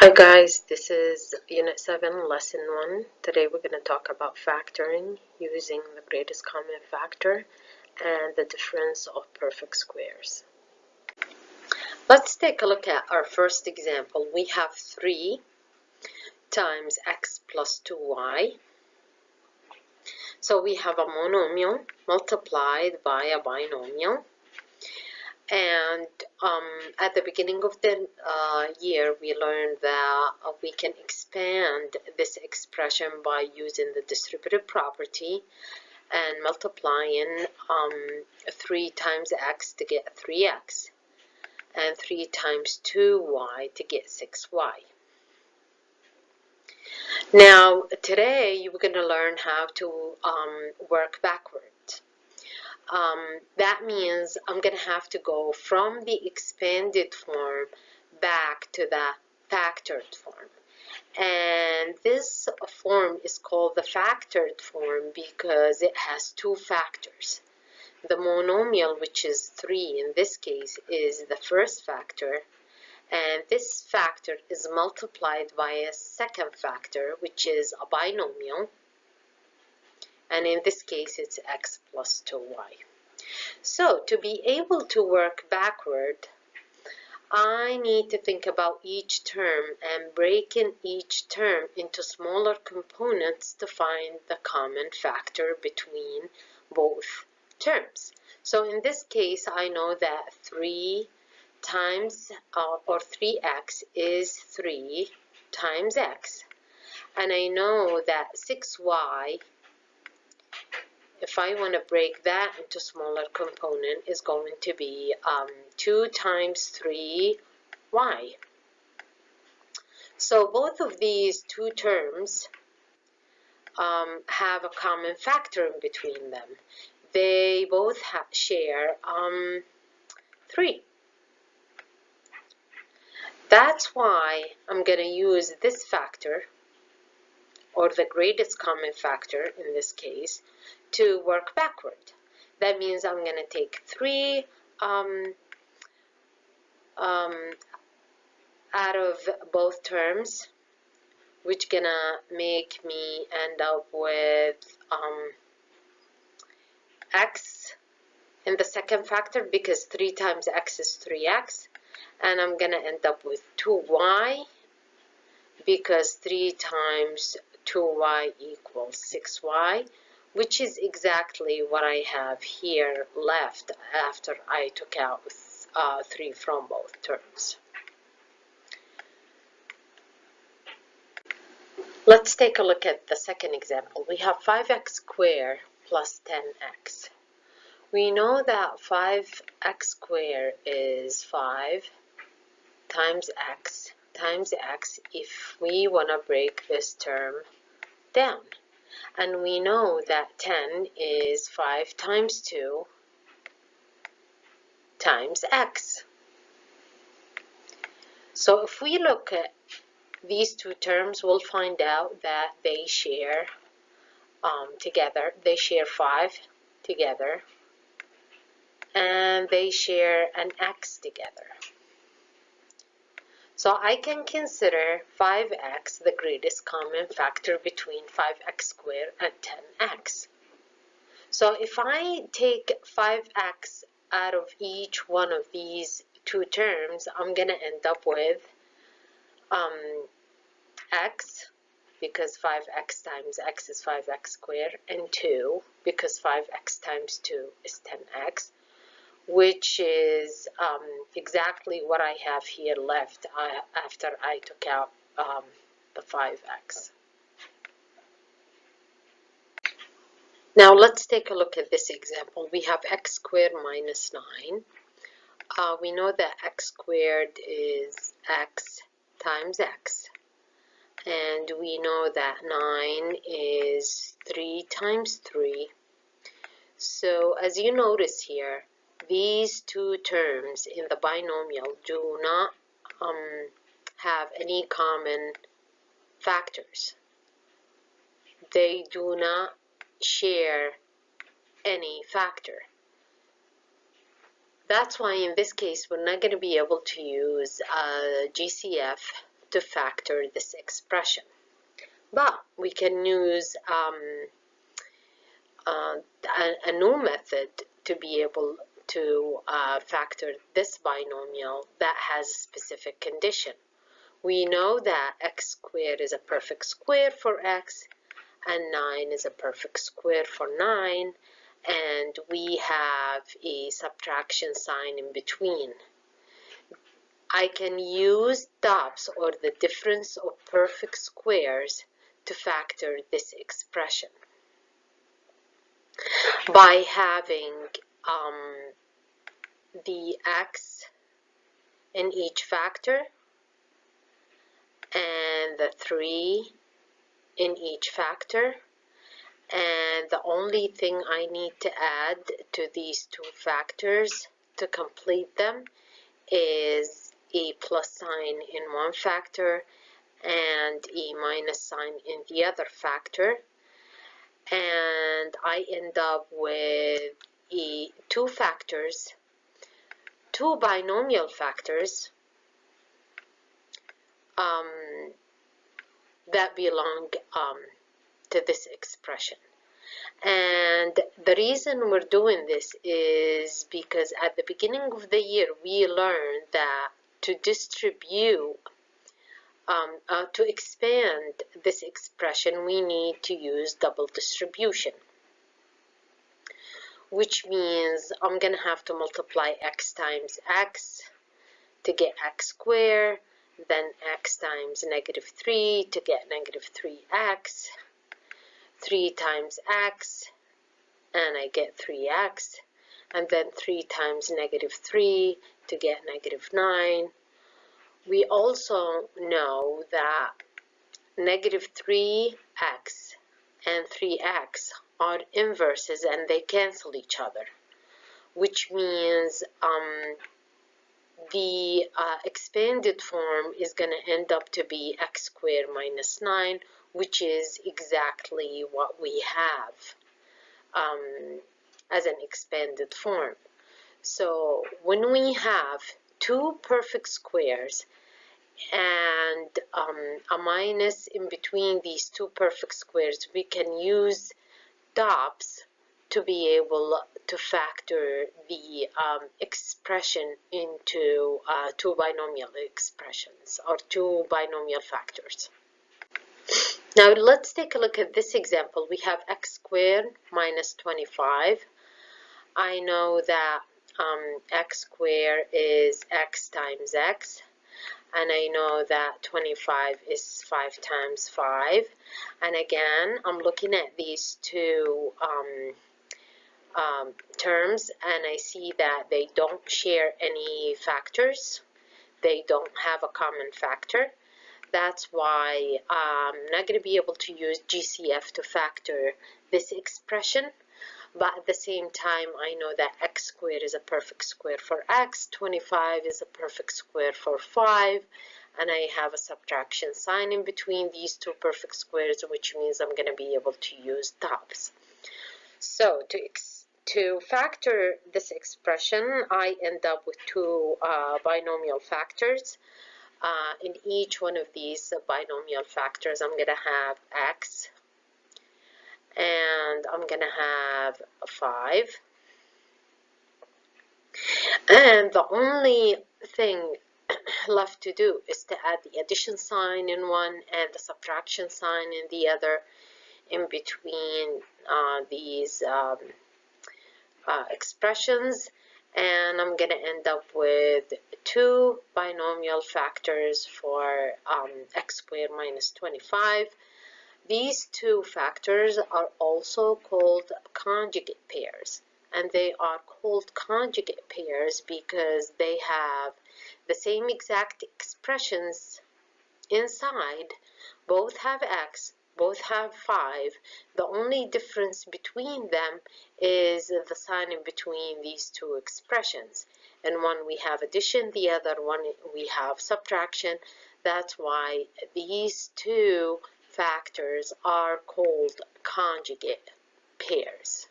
Hi guys, this is Unit 7, Lesson 1. Today we're going to talk about factoring using the greatest common factor and the difference of perfect squares. Let's take a look at our first example. We have 3 times x plus 2y. So we have a monomial multiplied by a binomial. And at the beginning of the year, we learned that we can expand this expression by using the distributive property and multiplying 3 times x to get 3x and 3 times 2y to get 6y. Now, today we're going to learn how to work backwards. That means I'm going to have to go from the expanded form back to the factored form. And this form is called the factored form because it has 2 factors. The monomial, which is 3 in this case, is the first factor. And this factor is multiplied by a second factor, which is a binomial. And in this case, it's x plus 2y. So to be able to work backward, I need to think about each term and breaking each term into smaller components to find the common factor between both terms. So in this case, I know that 3 times or 3x is 3 times x. And I know that 6y, if I want to break that into smaller component, is going to be 2 times 3y. So both of these 2 terms have a common factor in between them. They both share 3. That's why I'm going to use this factor, or the greatest common factor in this case, to work backward. That means I'm going to take 3 out of both terms, which gonna make me end up with x in the second factor, because 3 times x is 3x, and I'm gonna end up with 2y because 3 times 2y equals 6y, which is exactly what I have here left after I took out 3 from both terms. Let's take a look at the second example. We have 5x squared plus 10x. We know that 5x squared is 5 times x if we want to break this term down. And we know that 10 is 5 times 2 times x. So if we look at these 2 terms, we'll find out that they share together. They share 5 together, and they share an x together. So I can consider 5x the greatest common factor between 5x squared and 10x. So if I take 5x out of each one of these 2 terms, I'm going to end up with x, because 5x times x is 5x squared, and 2, because 5x times 2 is 10x, which is exactly what I have here left after I took out the 5x. Now let's take a look at this example. We have x squared minus 9. We know that x squared is x times x. And we know that 9 is 3 times 3. So as you notice here, these 2 terms in the binomial do not have any common factors. They do not share any factor. That's why in this case we're not going to be able to use GCF to factor this expression. But we can use a new method to be able to factor this binomial that has a specific condition. We know that x squared is a perfect square for x, and 9 is a perfect square for 9, and we have a subtraction sign in between. I can use DOPS, or the difference of perfect squares, to factor this expression by having the x in each factor and the 3 in each factor, and the only thing I need to add to these two factors to complete them is a plus sign in one factor and a minus sign in the other factor, and I end up with two factors, two binomial factors that belong to this expression. And the reason we're doing this is because at the beginning of the year we learned that to distribute, to expand this expression, we need to use double distribution, which means I'm going to have to multiply x times x to get x squared, then x times negative 3 to get negative 3x, 3 times x, and I get 3x, and then 3 times negative 3 to get negative 9. We also know that negative 3x and 3x are inverses and they cancel each other, which means the expanded form is going to end up to be x squared minus 9, which is exactly what we have as an expanded form. So when we have two perfect squares and a minus in between these two perfect squares, we can use DOPS to be able to factor the expression into two binomial expressions, or two binomial factors. Now let's take a look at this example. We have x squared minus 25. I know that x squared is x times x, and I know that 25 is 5 times 5. And again, I'm looking at these two terms, and I see that they don't share any factors. They don't have a common factor. That's why I'm not going to be able to use GCF to factor this expression. But at the same time, I know that x squared is a perfect square for x, 25 is a perfect square for 5, and I have a subtraction sign in between these two perfect squares, which means I'm going to be able to use DOPS. So to factor this expression, I end up with two binomial factors. In each one of these binomial factors, I'm going to have x, and I'm going to have 5. And the only thing left to do is to add the addition sign in one and the subtraction sign in the other in between these expressions, and I'm going to end up with two binomial factors for x squared minus 25. These two factors are also called conjugate pairs, and they are called conjugate pairs because they have the same exact expressions inside. Both have x, both have 5. The only difference between them is the sign in between these two expressions. And one we have addition, the other one we have subtraction. That's why these two factors are called conjugate pairs.